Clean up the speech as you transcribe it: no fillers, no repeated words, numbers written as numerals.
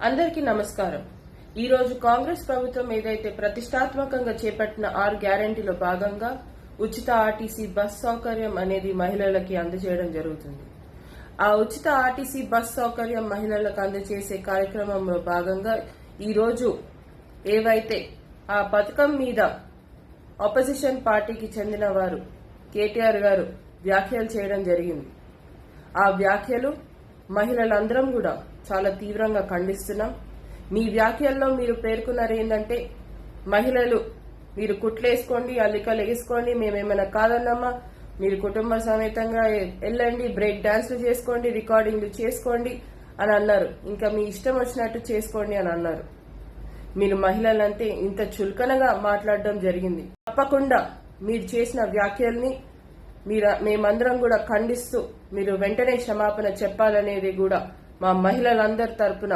అందరికీ నమస్కారం. ఈ రోజు కాంగ్రెస్ ప్రభుత్వం ఏదైతే ప్రతిష్టాత్మకంగా చేపట్టిన 6 గ్యారెంటీలో భాగంగా ఉచిత ఆర్టీసీ బస్ సౌకర్యం అనేది మహిళలకి అందజేయడం జరుగుతుంది. ఆ ఉచిత ఆర్టీసీ బస్ సౌకర్యం మహిళలకు అందజేసే కార్యక్రమంలో భాగంగా ఈ రోజు ఏవైతే ఆ పథకం మీద ఆపోజిషన్ పార్టీకి చెందిన వారు కేటీఆర్ గారు వ్యాఖ్యలు చేయడం జరిగింది. ఆ వ్యాఖ్యలు మహిళలందరం కూడా చాలా తీవ్రంగా ఖండిస్తున్నాం. మీ వ్యాఖ్యల్లో మీరు పేర్కొన్నారు ఏంటంటే మహిళలు మీరు కుట్లేసుకోండి, అల్లికలు వేసుకోండి, మేమేమైనా కాదన్నామా, మీరు కుటుంబ సమేతంగా వెళ్ళండి, బ్రేక్ డాన్స్లు చేసుకోండి, రికార్డింగ్లు చేసుకోండి అని అన్నారు. ఇంకా మీ ఇష్టం వచ్చినట్టు చేసుకోండి అని అన్నారు. మీరు మహిళలంటే ఇంత చులకనగా మాట్లాడడం జరిగింది. తప్పకుండా మీరు చేసిన వ్యాఖ్యల్ని మేమందరం కూడా ఖండిస్తూ మీరు వెంటనే క్షమాపణ చెప్పాలనేది కూడా మా మహిళలందరి తరపున